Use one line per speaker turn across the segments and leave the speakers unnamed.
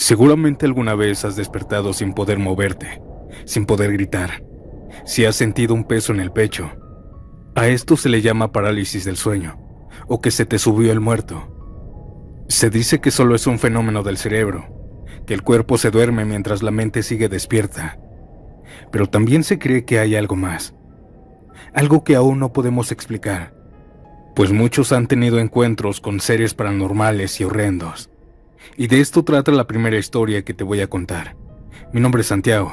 Seguramente alguna vez has despertado sin poder moverte, sin poder gritar, si has sentido un peso en el pecho. A esto se le llama parálisis del sueño, o que se te subió el muerto. Se dice que solo es un fenómeno del cerebro, que el cuerpo se duerme mientras la mente sigue despierta. Pero también se cree que hay algo más, algo que aún no podemos explicar, pues muchos han tenido encuentros con seres paranormales y horrendos. Y de esto trata la primera historia que te voy a contar. Mi nombre es Santiago.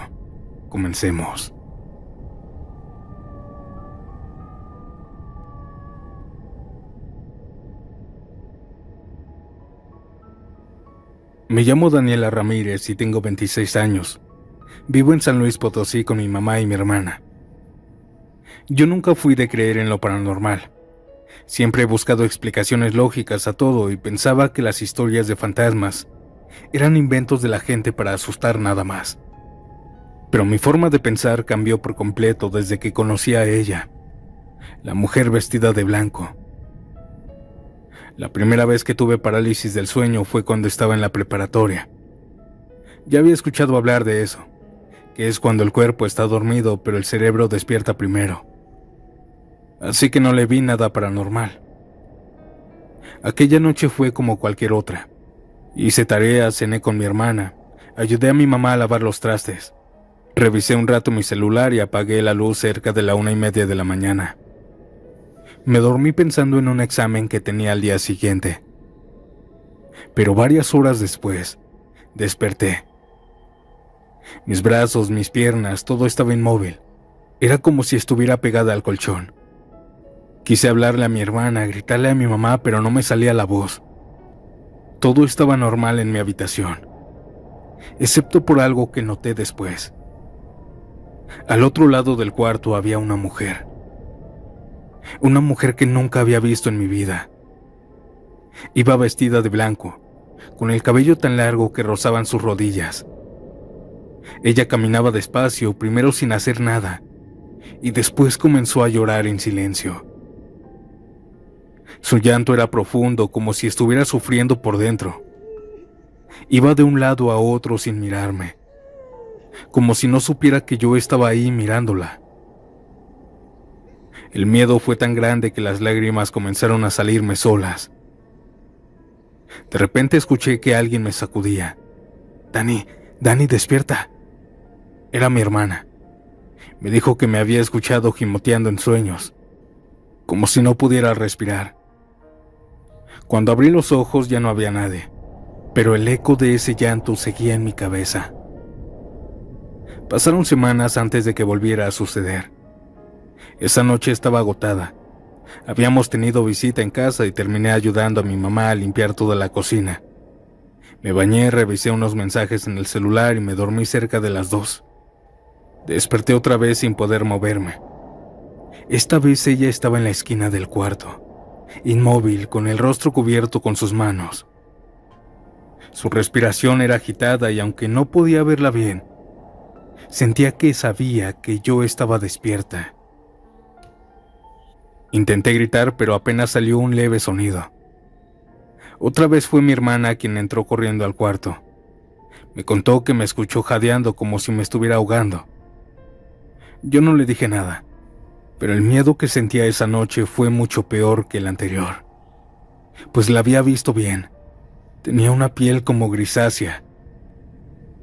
Comencemos. Me llamo Daniela Ramírez y tengo 26 años. Vivo en San Luis Potosí con mi mamá y mi hermana. Yo nunca fui de creer en lo paranormal. Siempre he buscado explicaciones lógicas a todo y pensaba que las historias de fantasmas eran inventos de la gente para asustar nada más. Pero mi forma de pensar cambió por completo desde que conocí a ella, la mujer vestida de blanco. La primera vez que tuve parálisis del sueño fue cuando estaba en la preparatoria. Ya había escuchado hablar de eso, que es cuando el cuerpo está dormido pero el cerebro despierta primero. Así que no le vi nada paranormal. Aquella noche fue como cualquier otra. Hice tareas, cené con mi hermana, ayudé a mi mamá a lavar los trastes. Revisé un rato mi celular y apagué la luz cerca de la 1:30 de la mañana. Me dormí pensando en un examen que tenía al día siguiente. Pero varias horas después, desperté. Mis brazos, mis piernas, todo estaba inmóvil. Era como si estuviera pegada al colchón. Quise hablarle a mi hermana, gritarle a mi mamá, pero no me salía la voz. Todo estaba normal en mi habitación, excepto por algo que noté después. Al otro lado del cuarto había una mujer. Una mujer que nunca había visto en mi vida. Iba vestida de blanco, con el cabello tan largo que rozaban sus rodillas. Ella caminaba despacio, primero sin hacer nada, y después comenzó a llorar en silencio. Su llanto era profundo, como si estuviera sufriendo por dentro. Iba de un lado a otro sin mirarme, como si no supiera que yo estaba ahí mirándola. El miedo fue tan grande que las lágrimas comenzaron a salirme solas. De repente escuché que alguien me sacudía. Dani, despierta. Era mi hermana. Me dijo que me había escuchado gimoteando en sueños, como si no pudiera respirar. Cuando abrí los ojos ya no había nadie, pero el eco de ese llanto seguía en mi cabeza. Pasaron semanas antes de que volviera a suceder. Esa noche estaba agotada. Habíamos tenido visita en casa y terminé ayudando a mi mamá a limpiar toda la cocina. Me bañé, revisé unos mensajes en el celular y me dormí cerca de las 2. Desperté otra vez sin poder moverme. Esta vez ella estaba en la esquina del cuarto, inmóvil, con el rostro cubierto con sus manos. Su respiración era agitada y aunque no podía verla bien, sentía que sabía que yo estaba despierta. Intenté gritar, pero apenas salió un leve sonido. Otra vez fue mi hermana quien entró corriendo al cuarto. Me contó que me escuchó jadeando como si me estuviera ahogando. Yo no le dije nada, pero el miedo que sentía esa noche fue mucho peor que el anterior, pues la había visto bien. Tenía una piel como grisácea.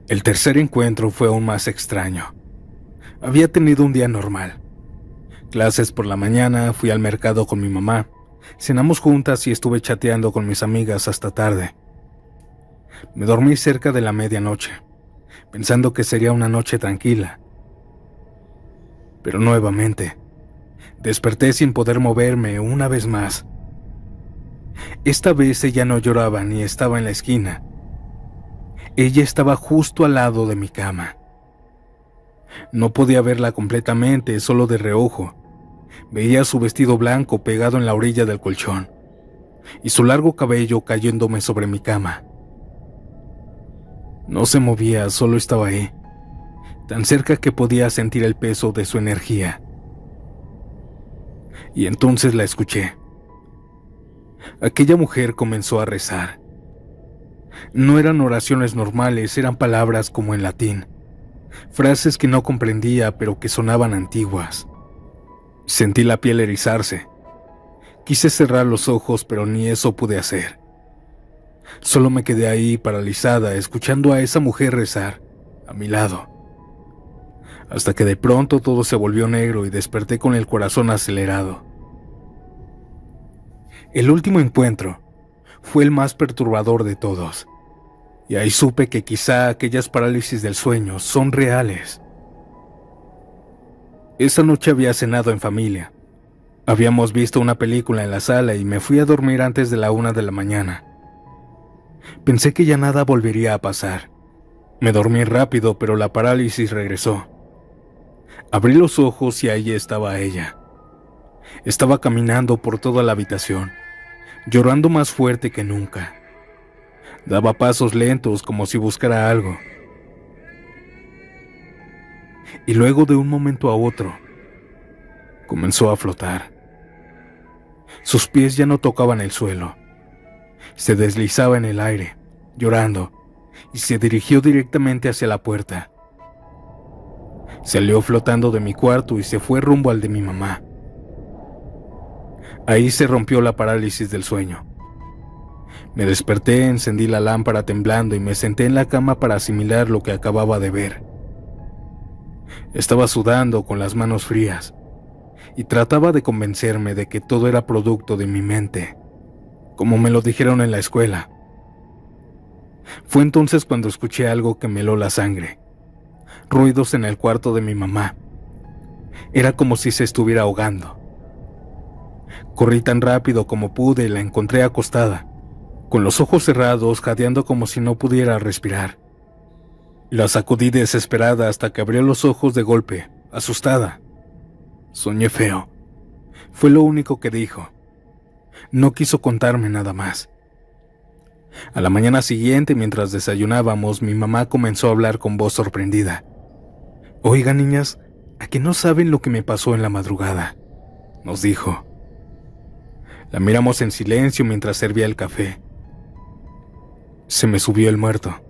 El tercer encuentro fue aún más extraño. Había tenido un día normal. Clases por la mañana, fui al mercado con mi mamá, cenamos juntas y estuve chateando con mis amigas hasta tarde. Me dormí cerca de la medianoche, pensando que sería una noche tranquila. Pero nuevamente, desperté sin poder moverme una vez más. Esta vez ella no lloraba ni estaba en la esquina. Ella estaba justo al lado de mi cama. No podía verla completamente, solo de reojo. Veía su vestido blanco pegado en la orilla del colchón y su largo cabello cayéndome sobre mi cama. No se movía, solo estaba ahí, tan cerca que podía sentir el peso de su energía. Y entonces la escuché. Aquella mujer comenzó a rezar. No eran oraciones normales, eran palabras como en latín, frases que no comprendía pero que sonaban antiguas. Sentí la piel erizarse. Quise cerrar los ojos, pero ni eso pude hacer. Solo me quedé ahí paralizada, escuchando a esa mujer rezar, a mi lado. Hasta que de pronto todo se volvió negro y desperté con el corazón acelerado. El último encuentro fue el más perturbador de todos, y ahí supe que quizá aquellas parálisis del sueño son reales. Esa noche había cenado en familia. Habíamos visto una película en la sala y me fui a dormir antes de la 1 de la mañana. Pensé que ya nada volvería a pasar. Me dormí rápido, pero la parálisis regresó. Abrí los ojos y ahí estaba ella. Estaba caminando por toda la habitación, llorando más fuerte que nunca. Daba pasos lentos como si buscara algo. Y luego de un momento a otro, comenzó a flotar. Sus pies ya no tocaban el suelo. Se deslizaba en el aire, llorando, y se dirigió directamente hacia la puerta. Salió flotando de mi cuarto y se fue rumbo al de mi mamá. Ahí se rompió la parálisis del sueño. Me desperté, encendí la lámpara temblando y me senté en la cama para asimilar lo que acababa de ver. Estaba sudando con las manos frías y trataba de convencerme de que todo era producto de mi mente, como me lo dijeron en la escuela. Fue entonces cuando escuché algo que me heló la sangre. Ruidos en el cuarto de mi mamá. Era como si se estuviera ahogando. Corrí tan rápido como pude y la encontré acostada, con los ojos cerrados, jadeando como si no pudiera respirar. La sacudí desesperada hasta que abrió los ojos de golpe, asustada. Soñé feo. Fue lo único que dijo. No quiso contarme nada más. A la mañana siguiente, mientras desayunábamos, mi mamá comenzó a hablar con voz sorprendida. «Oigan, niñas, ¿a que no saben lo que me pasó en la madrugada?», nos dijo. La miramos en silencio mientras servía el café. Se me subió el muerto,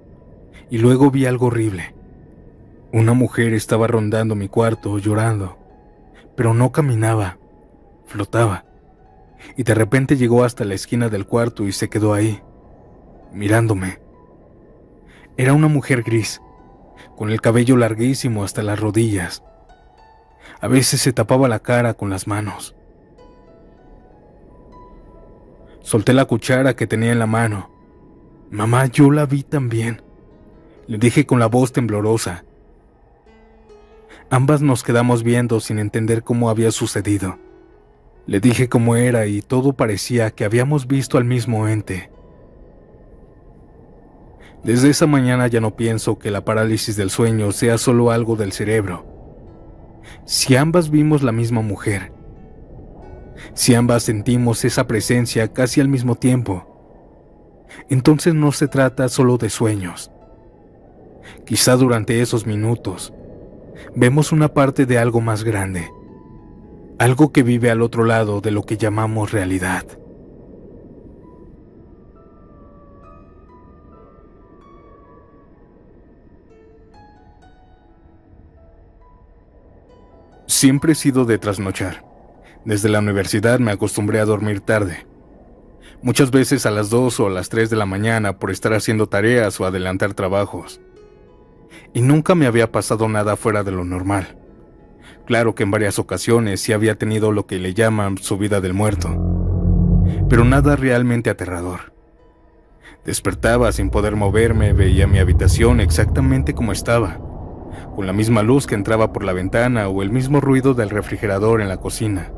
y luego vi algo horrible. Una mujer estaba rondando mi cuarto, llorando, pero no caminaba, flotaba, y de repente llegó hasta la esquina del cuarto y se quedó ahí, mirándome. Era una mujer gris, con el cabello larguísimo hasta las rodillas. A veces se tapaba la cara con las manos. Solté la cuchara que tenía en la mano. «Mamá, yo la vi también», le dije con la voz temblorosa. Ambas nos quedamos viendo sin entender cómo había sucedido. Le dije cómo era y todo parecía que habíamos visto al mismo ente. Desde esa mañana ya no pienso que la parálisis del sueño sea solo algo del cerebro. Si ambas vimos la misma mujer, si ambas sentimos esa presencia casi al mismo tiempo, entonces no se trata solo de sueños. Quizá durante esos minutos vemos una parte de algo más grande, algo que vive al otro lado de lo que llamamos realidad. Siempre he sido de trasnochar. Desde la universidad me acostumbré a dormir tarde. Muchas veces a las 2 o a las 3 de la mañana por estar haciendo tareas o adelantar trabajos. Y nunca me había pasado nada fuera de lo normal. Claro que en varias ocasiones sí había tenido lo que le llaman subida del muerto, pero nada realmente aterrador. Despertaba sin poder moverme, veía mi habitación exactamente como estaba, con la misma luz que entraba por la ventana o el mismo ruido del refrigerador en la cocina.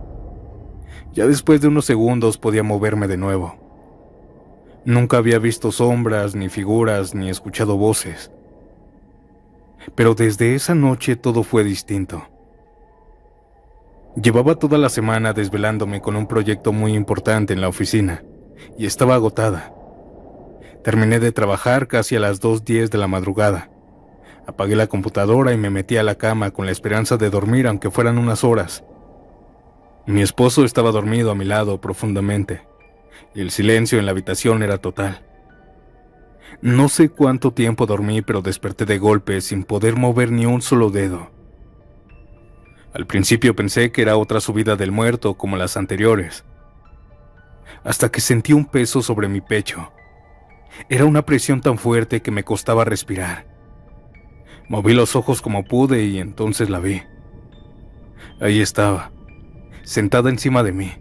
Ya después de unos segundos podía moverme de nuevo. Nunca había visto sombras, ni figuras, ni escuchado voces. Pero desde esa noche todo fue distinto. Llevaba toda la semana desvelándome con un proyecto muy importante en la oficina, y estaba agotada. Terminé de trabajar casi a las 2:10 de la madrugada. Apagué la computadora y me metí a la cama con la esperanza de dormir aunque fueran unas horas. Mi esposo estaba dormido a mi lado profundamente, y el silencio en la habitación era total. No sé cuánto tiempo dormí, pero desperté de golpe sin poder mover ni un solo dedo. Al principio pensé que era otra subida del muerto como las anteriores, hasta que sentí un peso sobre mi pecho. Era una presión tan fuerte que me costaba respirar. Moví los ojos como pude y entonces la vi. Ahí estaba, sentada encima de mí,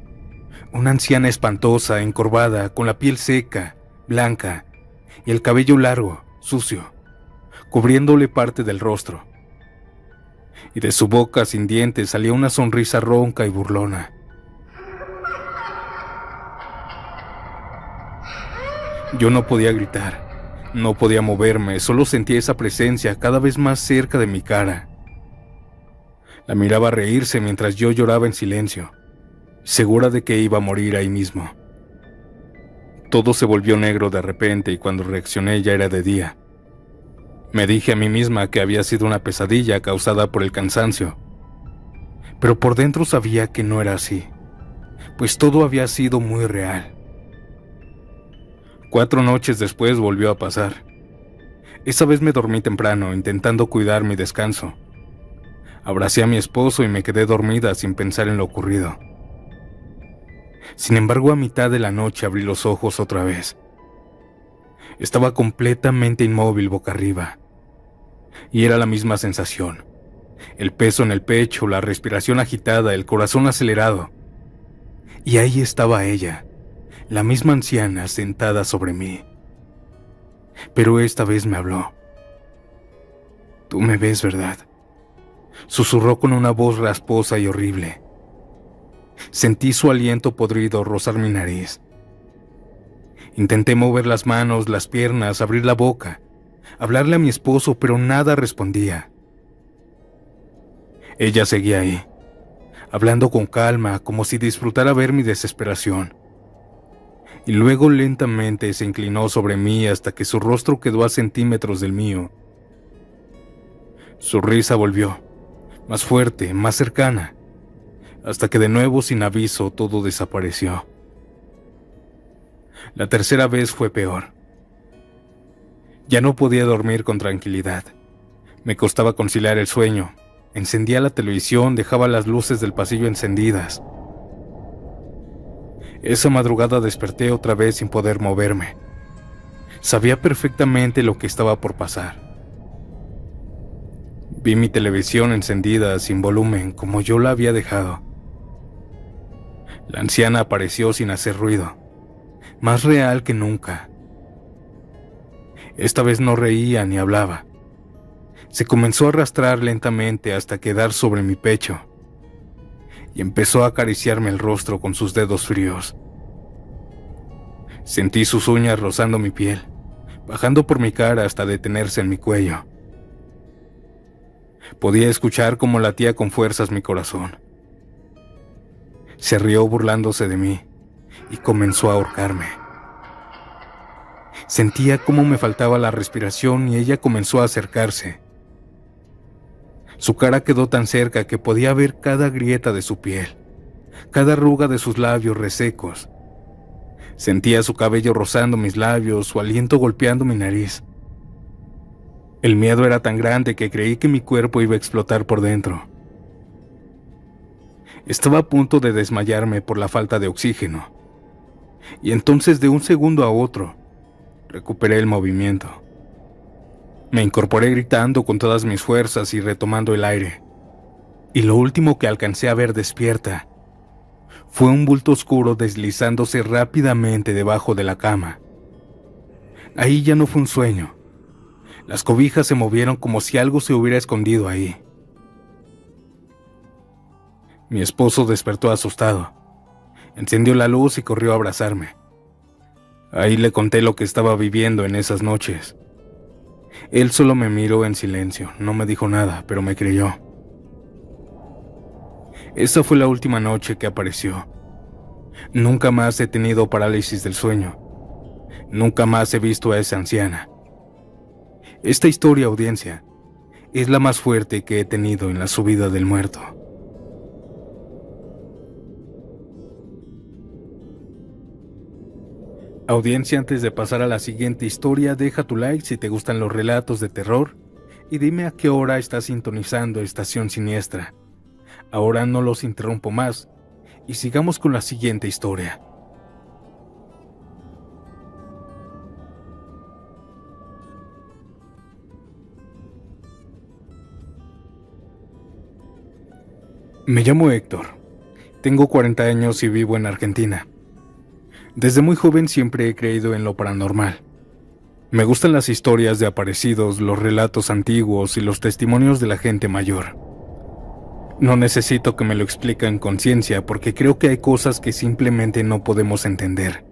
una anciana espantosa, encorvada, con la piel seca, blanca, y el cabello largo, sucio, cubriéndole parte del rostro. Y de su boca sin dientes salía una sonrisa ronca y burlona. Yo no podía gritar, no podía moverme, solo sentía esa presencia cada vez más cerca de mi cara. La miraba reírse mientras yo lloraba en silencio, segura de que iba a morir ahí mismo. Todo se volvió negro de repente y cuando reaccioné ya era de día. Me dije a mí misma que había sido una pesadilla causada por el cansancio, pero por dentro sabía que no era así, pues todo había sido muy real. 4 noches después volvió a pasar. Esa vez me dormí temprano, intentando cuidar mi descanso. Abracé a mi esposo y me quedé dormida sin pensar en lo ocurrido. Sin embargo, a mitad de la noche abrí los ojos otra vez. Estaba completamente inmóvil boca arriba. Y era la misma sensación. El peso en el pecho, la respiración agitada, el corazón acelerado. Y ahí estaba ella, la misma anciana sentada sobre mí. Pero esta vez me habló. «Tú me ves, ¿verdad?», susurró con una voz rasposa y horrible. Sentí su aliento podrido rozar mi nariz. Intenté mover las manos, las piernas, abrir la boca, hablarle a mi esposo, pero nada respondía. Ella seguía ahí, hablando con calma, como si disfrutara ver mi desesperación. Y luego lentamente se inclinó sobre mí hasta que su rostro quedó a centímetros del mío. Su risa volvió, más fuerte, más cercana, hasta que de nuevo sin aviso todo desapareció. La tercera vez fue peor. Ya no podía dormir con tranquilidad. Me costaba conciliar el sueño. Encendía la televisión, dejaba las luces del pasillo encendidas. Esa madrugada desperté otra vez sin poder moverme. Sabía perfectamente lo que estaba por pasar. Vi mi televisión encendida sin volumen como yo la había dejado. La anciana apareció sin hacer ruido, más real que nunca. Esta vez no reía ni hablaba. Se comenzó a arrastrar lentamente hasta quedar sobre mi pecho y empezó a acariciarme el rostro con sus dedos fríos. Sentí sus uñas rozando mi piel, bajando por mi cara hasta detenerse en mi cuello. Podía escuchar cómo latía con fuerzas mi corazón. Se rió burlándose de mí y comenzó a ahorcarme. Sentía cómo me faltaba la respiración y ella comenzó a acercarse. Su cara quedó tan cerca que podía ver cada grieta de su piel, cada arruga de sus labios resecos. Sentía su cabello rozando mis labios, su aliento golpeando mi nariz. El miedo era tan grande que creí que mi cuerpo iba a explotar por dentro. Estaba a punto de desmayarme por la falta de oxígeno. Y entonces, de un segundo a otro, recuperé el movimiento. Me incorporé gritando con todas mis fuerzas y retomando el aire. Y lo último que alcancé a ver despierta fue un bulto oscuro deslizándose rápidamente debajo de la cama. Ahí ya no fue un sueño. Las cobijas se movieron como si algo se hubiera escondido ahí. Mi esposo despertó asustado. Encendió la luz y corrió a abrazarme. Ahí le conté lo que estaba viviendo en esas noches. Él solo me miró en silencio, no me dijo nada, pero me creyó. Esa fue la última noche que apareció. Nunca más he tenido parálisis del sueño. Nunca más he visto a esa anciana. Esta historia, audiencia, es la más fuerte que he tenido en la subida del muerto. Audiencia, antes de pasar a la siguiente historia, deja tu like si te gustan los relatos de terror y dime a qué hora estás sintonizando Estación Siniestra. Ahora no los interrumpo más y sigamos con la siguiente historia. Me llamo Héctor, tengo 40 años y vivo en Argentina. Desde muy joven siempre he creído en lo paranormal. Me gustan las historias de aparecidos, los relatos antiguos y los testimonios de la gente mayor. No necesito que me lo expliquen con ciencia porque creo que hay cosas que simplemente no podemos entender.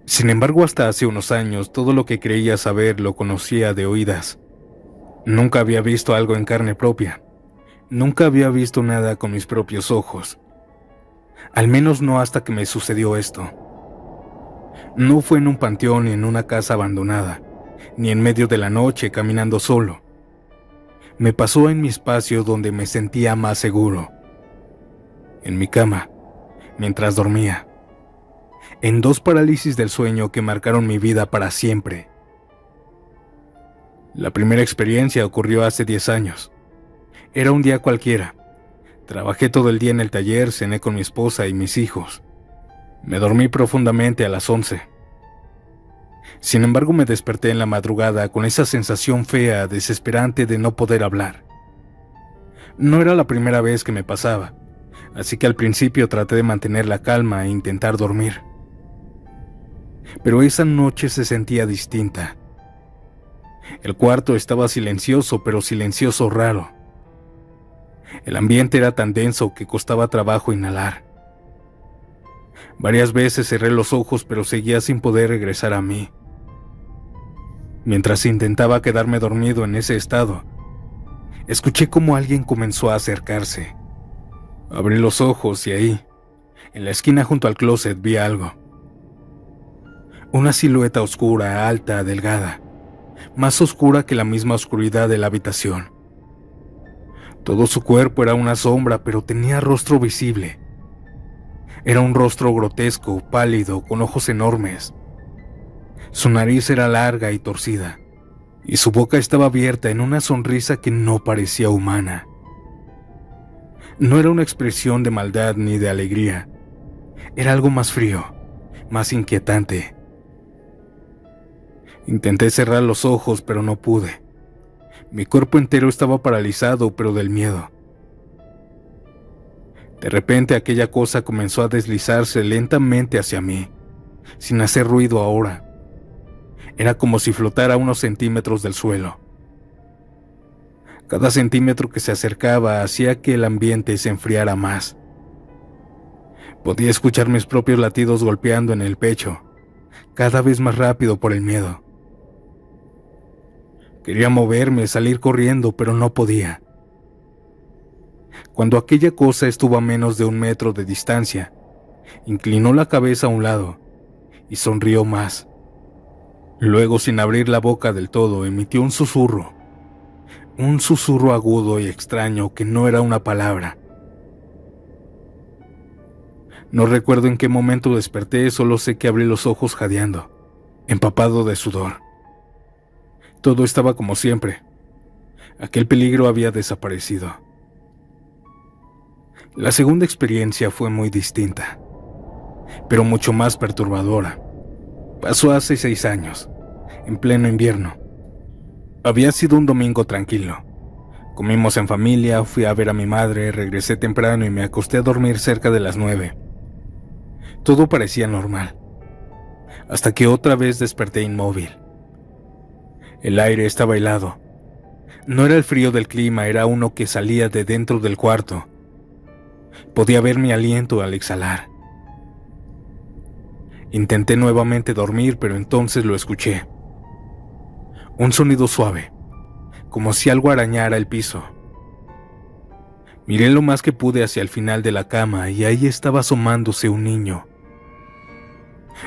Sin embargo, hasta hace unos años todo lo que creía saber lo conocía de oídas. Nunca había visto algo en carne propia. Nunca había visto nada con mis propios ojos. Al menos no hasta que me sucedió esto. No fue en un panteón ni en una casa abandonada, ni en medio de la noche caminando solo. Me pasó en mi espacio donde me sentía más seguro. En mi cama, mientras dormía. En 2 parálisis del sueño que marcaron mi vida para siempre. La primera experiencia ocurrió hace 10 años. Era un día cualquiera. Trabajé todo el día en el taller, cené con mi esposa y mis hijos. Me dormí profundamente a las 11. Sin embargo, me desperté en la madrugada con esa sensación fea, desesperante de no poder hablar. No era la primera vez que me pasaba, así que al principio traté de mantener la calma e intentar dormir. Pero esa noche se sentía distinta. El cuarto estaba silencioso, pero silencioso raro. El ambiente era tan denso que costaba trabajo inhalar. Varias veces cerré los ojos, pero seguía sin poder regresar a mí. Mientras intentaba quedarme dormido en ese estado, escuché cómo alguien comenzó a acercarse. Abrí los ojos y ahí, en la esquina junto al closet, vi algo. Una silueta oscura, alta, delgada, más oscura que la misma oscuridad de la habitación. Todo su cuerpo era una sombra, pero tenía rostro visible. Era un rostro grotesco, pálido, con ojos enormes. Su nariz era larga y torcida, y su boca estaba abierta en una sonrisa que no parecía humana. No era una expresión de maldad ni de alegría. Era algo más frío, más inquietante. Intenté cerrar los ojos, pero no pude. Mi cuerpo entero estaba paralizado, pero del miedo. De repente aquella cosa comenzó a deslizarse lentamente hacia mí, sin hacer ruido ahora. Era como si flotara a unos centímetros del suelo. Cada centímetro que se acercaba hacía que el ambiente se enfriara más. Podía escuchar mis propios latidos golpeando en el pecho, cada vez más rápido por el miedo. Quería moverme, salir corriendo, pero no podía. Cuando aquella cosa estuvo a menos de 1 metro de distancia, inclinó la cabeza a un lado y sonrió más. Luego, sin abrir la boca del todo, emitió un susurro agudo y extraño que no era una palabra. No recuerdo en qué momento desperté, solo sé que abrí los ojos jadeando, empapado de sudor. Todo estaba como siempre. Aquel peligro había desaparecido. La segunda experiencia fue muy distinta, pero mucho más perturbadora. Pasó hace 6 años, en pleno invierno. Había sido un domingo tranquilo. Comimos en familia, fui a ver a mi madre, regresé temprano y me acosté a dormir cerca de las 9. Todo parecía normal, hasta que otra vez desperté inmóvil. El aire estaba helado. No era el frío del clima, era uno que salía de dentro del cuarto. Podía ver mi aliento al exhalar. Intenté nuevamente dormir, pero entonces lo escuché. Un sonido suave, como si algo arañara el piso. Miré lo más que pude hacia el final de la cama y ahí estaba asomándose un niño.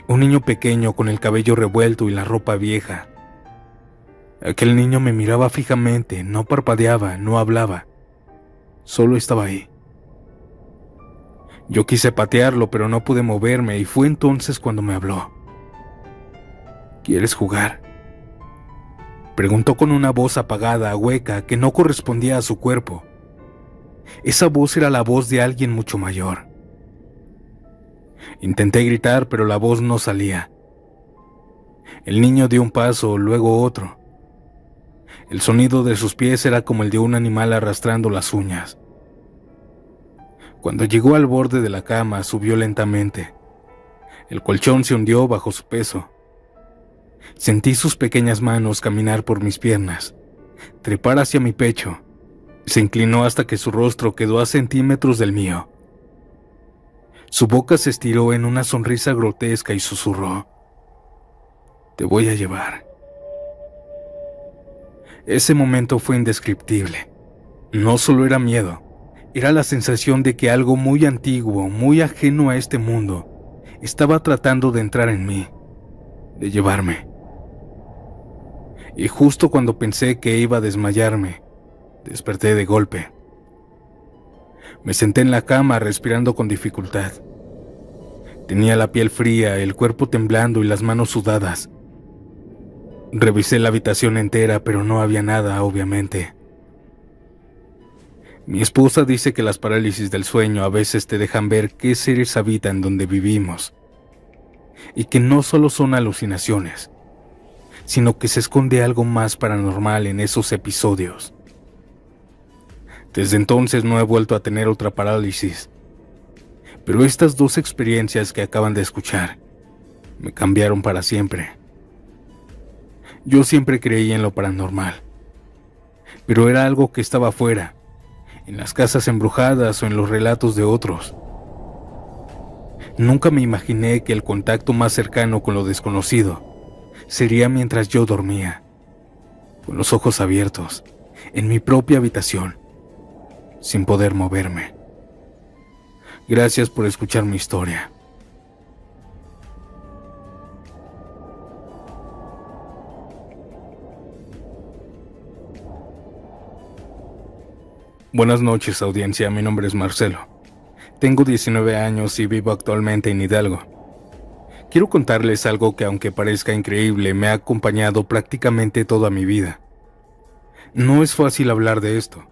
Un niño pequeño con el cabello revuelto y la ropa vieja. Aquel niño me miraba fijamente, no parpadeaba, no hablaba. Solo estaba ahí. Yo quise patearlo, pero no pude moverme y fue entonces cuando me habló. ¿Quieres jugar?, preguntó con una voz apagada, hueca, que no correspondía a su cuerpo. Esa voz era la voz de alguien mucho mayor. Intenté gritar, pero la voz no salía. El niño dio un paso, luego otro. El sonido de sus pies era como el de un animal arrastrando las uñas. Cuando llegó al borde de la cama, subió lentamente. El colchón se hundió bajo su peso. Sentí sus pequeñas manos caminar por mis piernas, trepar hacia mi pecho. Se inclinó hasta que su rostro quedó a centímetros del mío. Su boca se estiró en una sonrisa grotesca y susurró: «Te voy a llevar». Ese momento fue indescriptible. No solo era miedo, era la sensación de que algo muy antiguo, muy ajeno a este mundo, estaba tratando de entrar en mí, de llevarme. Y justo cuando pensé que iba a desmayarme, desperté de golpe. Me senté en la cama respirando con dificultad. Tenía la piel fría, el cuerpo temblando y las manos sudadas. Revisé la habitación entera, pero no había nada, obviamente. Mi esposa dice que las parálisis del sueño a veces te dejan ver qué seres habitan donde vivimos, y que no solo son alucinaciones, sino que se esconde algo más paranormal en esos episodios. Desde entonces no he vuelto a tener otra parálisis, pero estas dos experiencias que acaban de escuchar me cambiaron para siempre. Yo siempre creí en lo paranormal, pero era algo que estaba afuera, en las casas embrujadas o en los relatos de otros. Nunca me imaginé que el contacto más cercano con lo desconocido sería mientras yo dormía, con los ojos abiertos, en mi propia habitación, sin poder moverme. Gracias por escuchar mi historia. Buenas noches, audiencia. Mi nombre es Marcelo. Tengo 19 años y vivo actualmente en Hidalgo. Quiero contarles algo que, aunque parezca increíble, me ha acompañado prácticamente toda mi vida. No es fácil hablar de esto,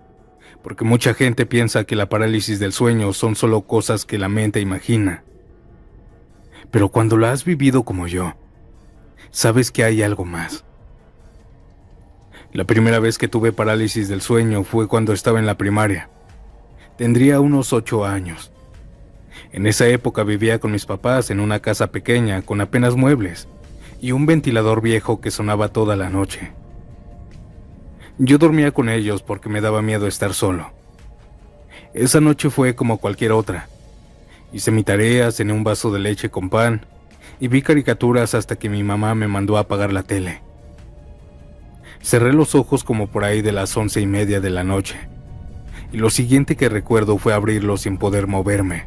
porque mucha gente piensa que la parálisis del sueño son solo cosas que la mente imagina. Pero cuando la has vivido como yo, sabes que hay algo más. La primera vez que tuve parálisis del sueño fue cuando estaba en la primaria. Tendría unos 8 años. En esa época vivía con mis papás en una casa pequeña con apenas muebles y un ventilador viejo que sonaba toda la noche. Yo dormía con ellos porque me daba miedo estar solo. Esa noche fue como cualquier otra. Hice mi tarea, cené un vaso de leche con pan y vi caricaturas hasta que mi mamá me mandó a apagar la tele. Cerré los ojos como por ahí de las 11:30 de la noche, y lo siguiente que recuerdo fue abrirlos sin poder moverme.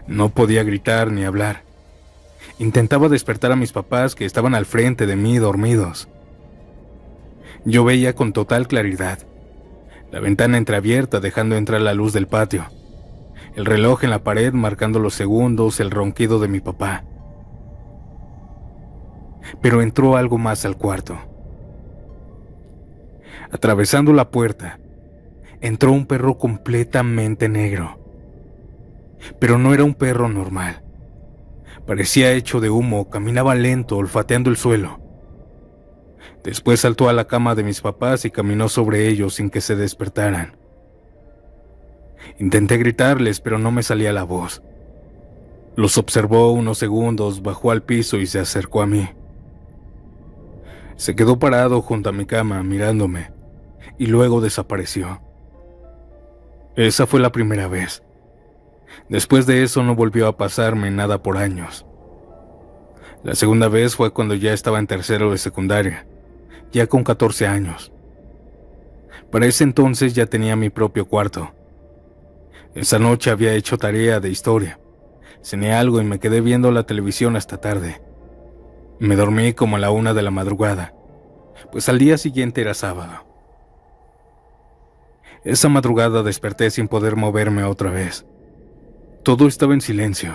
No podía gritar ni hablar. Intentaba despertar a mis papás que estaban al frente de mí dormidos. Yo veía con total claridad, la ventana entreabierta dejando entrar la luz del patio, el reloj en la pared marcando los segundos, el ronquido de mi papá. Pero entró algo más al cuarto. Atravesando la puerta, entró un perro completamente negro. Pero no era un perro normal. Parecía hecho de humo, caminaba lento, olfateando el suelo. Después saltó a la cama de mis papás y caminó sobre ellos sin que se despertaran. Intenté gritarles, pero no me salía la voz. Los observó unos segundos, bajó al piso y se acercó a mí. Se quedó parado junto a mi cama, mirándome, y luego desapareció. Esa fue la primera vez. Después de eso no volvió a pasarme nada por años. La segunda vez fue cuando ya estaba en tercero de secundaria, ya con 14 años. Para ese entonces ya tenía mi propio cuarto. Esa noche había hecho tarea de historia. Cené algo y me quedé viendo la televisión hasta tarde. Me dormí como a la 1 de la madrugada, pues al día siguiente era sábado. Esa madrugada desperté sin poder moverme otra vez. Todo estaba en silencio.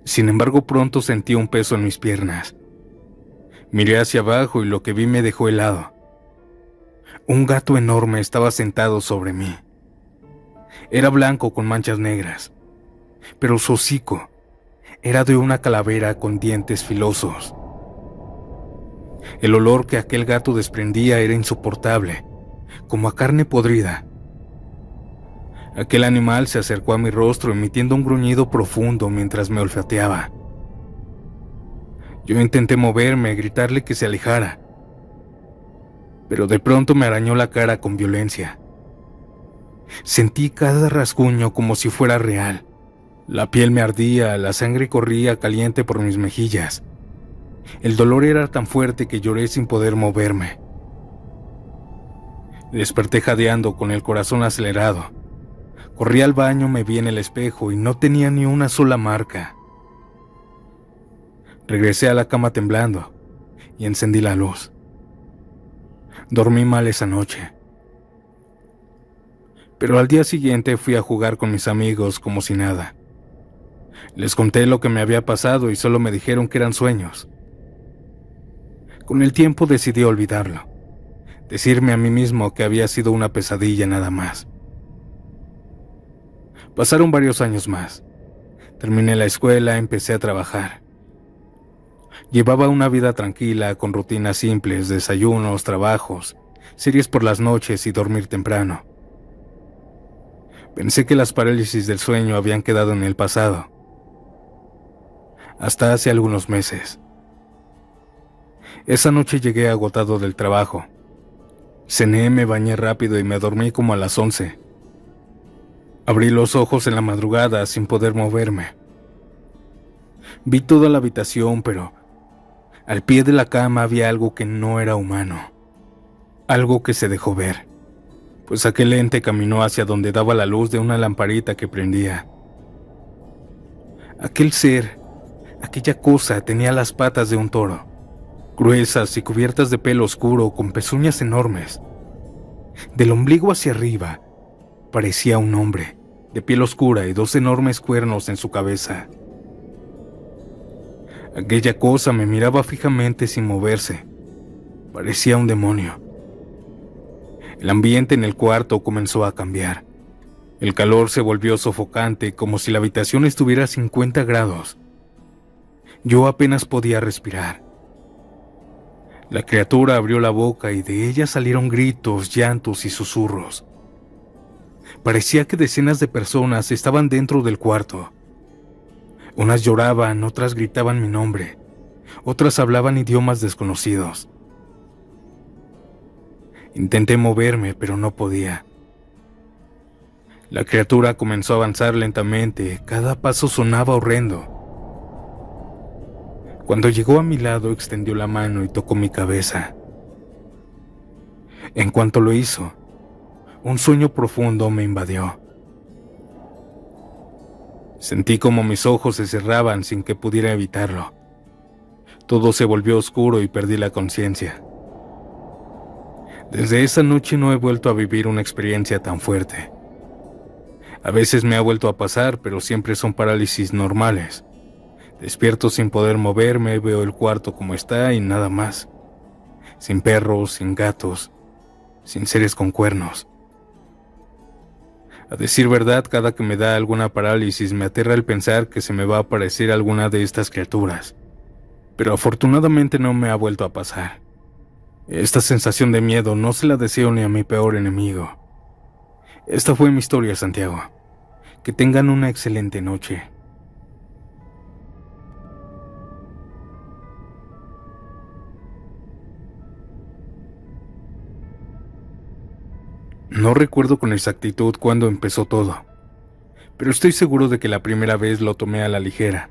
Sin embargo, pronto sentí un peso en mis piernas. Miré hacia abajo y lo que vi me dejó helado. Un gato enorme estaba sentado sobre mí. Era blanco con manchas negras, pero su hocico era de una calavera con dientes filosos. El olor que aquel gato desprendía era insoportable, como a carne podrida. Aquel animal se acercó a mi rostro emitiendo un gruñido profundo mientras me olfateaba. Yo intenté moverme, gritarle que se alejara, pero de pronto me arañó la cara con violencia. Sentí cada rasguño como si fuera real. La piel me ardía, la sangre corría caliente por mis mejillas. El dolor era tan fuerte que lloré sin poder moverme. Desperté jadeando con el corazón acelerado. Corrí al baño, me vi en el espejo y no tenía ni una sola marca. Regresé a la cama temblando y encendí la luz. Dormí mal esa noche. Pero al día siguiente fui a jugar con mis amigos como si nada. Les conté lo que me había pasado y solo me dijeron que eran sueños. Con el tiempo decidí olvidarlo, decirme a mí mismo que había sido una pesadilla nada más. Pasaron varios años más. Terminé la escuela, empecé a trabajar. Llevaba una vida tranquila, con rutinas simples, desayunos, trabajos, series por las noches y dormir temprano. Pensé que las parálisis del sueño habían quedado en el pasado. Hasta hace algunos meses. Esa noche llegué agotado del trabajo. Cené, me bañé rápido y me dormí como a las 11. Abrí los ojos en la madrugada sin poder moverme. Vi toda la habitación, pero al pie de la cama había algo que no era humano. Algo que se dejó ver, pues aquel ente caminó hacia donde daba la luz de una lamparita que prendía. Aquel ser, aquella cosa, tenía las patas de un toro, gruesas y cubiertas de pelo oscuro con pezuñas enormes. Del ombligo hacia arriba, parecía un hombre, de piel oscura y dos enormes cuernos en su cabeza. Aquella cosa me miraba fijamente sin moverse. Parecía un demonio. El ambiente en el cuarto comenzó a cambiar. El calor se volvió sofocante, como si la habitación estuviera a 50 grados. Yo apenas podía respirar. La criatura abrió la boca y de ella salieron gritos, llantos y susurros. Parecía que decenas de personas estaban dentro del cuarto. Unas lloraban, otras gritaban mi nombre, otras hablaban idiomas desconocidos. Intenté moverme, pero no podía. La criatura comenzó a avanzar lentamente, cada paso sonaba horrendo. Cuando llegó a mi lado, extendió la mano y tocó mi cabeza. En cuanto lo hizo, un sueño profundo me invadió. Sentí como mis ojos se cerraban sin que pudiera evitarlo. Todo se volvió oscuro y perdí la conciencia. Desde esa noche no he vuelto a vivir una experiencia tan fuerte. A veces me ha vuelto a pasar, pero siempre son parálisis normales. Despierto sin poder moverme, veo el cuarto como está y nada más. Sin perros, sin gatos, sin seres con cuernos. A decir verdad, cada que me da alguna parálisis me aterra el pensar que se me va a aparecer alguna de estas criaturas. Pero afortunadamente no me ha vuelto a pasar. Esta sensación de miedo no se la deseo ni a mi peor enemigo. Esta fue mi historia, Santiago. Que tengan una excelente noche. No recuerdo con exactitud cuándo empezó todo, pero estoy seguro de que la primera vez lo tomé a la ligera.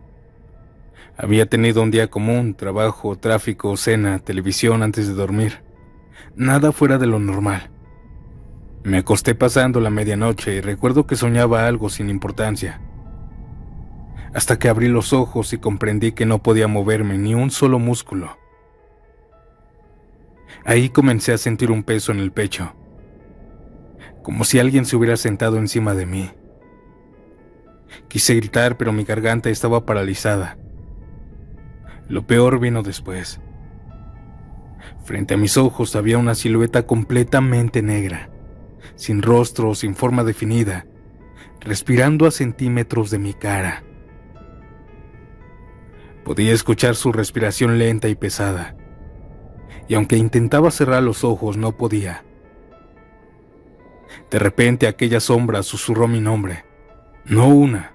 Había tenido un día común, trabajo, tráfico, cena, televisión antes de dormir. Nada fuera de lo normal. Me acosté pasando la medianoche y recuerdo que soñaba algo sin importancia. Hasta que abrí los ojos y comprendí que no podía moverme ni un solo músculo. Ahí comencé a sentir un peso en el pecho, como si alguien se hubiera sentado encima de mí. Quise gritar, pero mi garganta estaba paralizada. Lo peor vino después. Frente a mis ojos había una silueta completamente negra, sin rostro, sin forma definida, respirando a centímetros de mi cara. Podía escuchar su respiración lenta y pesada, y aunque intentaba cerrar los ojos, no podía. De repente aquella sombra susurró mi nombre, no una,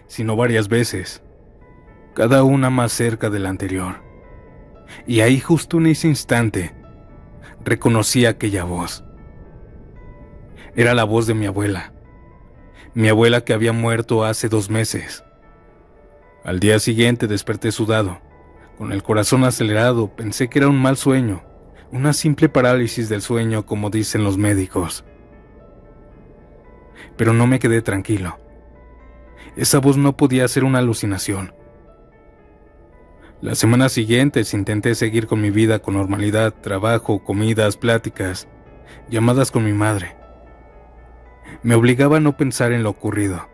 sino varias veces, cada una más cerca de la anterior. Y ahí, justo en ese instante, reconocí aquella voz. Era la voz de mi abuela que había muerto hace 2 meses. Al día siguiente desperté sudado, con el corazón acelerado. Pensé que era un mal sueño, una simple parálisis del sueño, como dicen los médicos. Pero no me quedé tranquilo. Esa voz no podía ser una alucinación. Las semanas siguientes intenté seguir con mi vida con normalidad, trabajo, comidas, pláticas, llamadas con mi madre. Me obligaba a no pensar en lo ocurrido.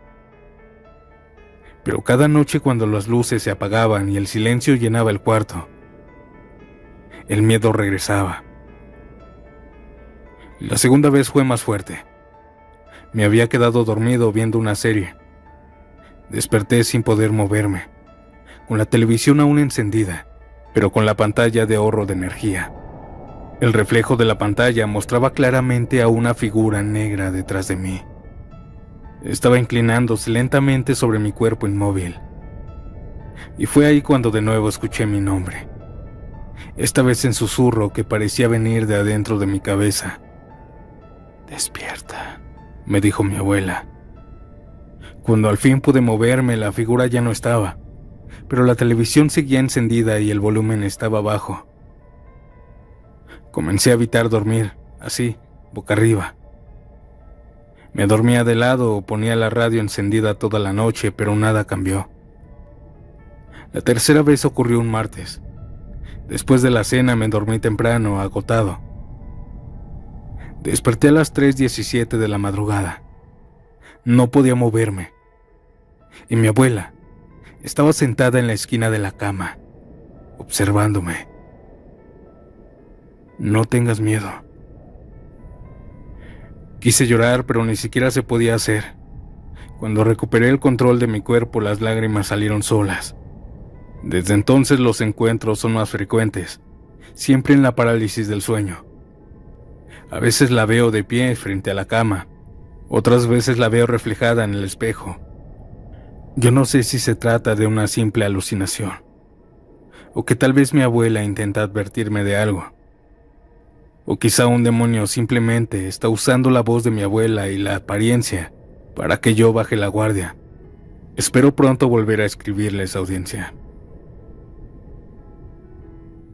Pero cada noche, cuando las luces se apagaban y el silencio llenaba el cuarto, el miedo regresaba. La segunda vez fue más fuerte. Me había quedado dormido viendo una serie. Desperté sin poder moverme, con la televisión aún encendida, pero con la pantalla de ahorro de energía. El reflejo de la pantalla mostraba claramente a una figura negra detrás de mí. Estaba inclinándose lentamente sobre mi cuerpo inmóvil. Y fue ahí cuando de nuevo escuché mi nombre, esta vez en susurro que parecía venir de adentro de mi cabeza. «Despierta», me dijo mi abuela. Cuando al fin pude moverme, la figura ya no estaba, pero la televisión seguía encendida y el volumen estaba bajo. Comencé a evitar dormir, así, boca arriba. Me dormía de lado o ponía la radio encendida toda la noche, pero nada cambió. La tercera vez ocurrió un martes. Después de la cena me dormí temprano, agotado. Desperté a las 3:17 de la madrugada. No podía moverme. Y mi abuela estaba sentada en la esquina de la cama, observándome. «No tengas miedo». Quise llorar, pero ni siquiera se podía hacer. Cuando recuperé el control de mi cuerpo, las lágrimas salieron solas. Desde entonces los encuentros son más frecuentes, siempre en la parálisis del sueño. A veces la veo de pie frente a la cama, otras veces la veo reflejada en el espejo. Yo no sé si se trata de una simple alucinación, o que tal vez mi abuela intenta advertirme de algo. O quizá un demonio simplemente está usando la voz de mi abuela y la apariencia para que yo baje la guardia. Espero pronto volver a escribirles, audiencia.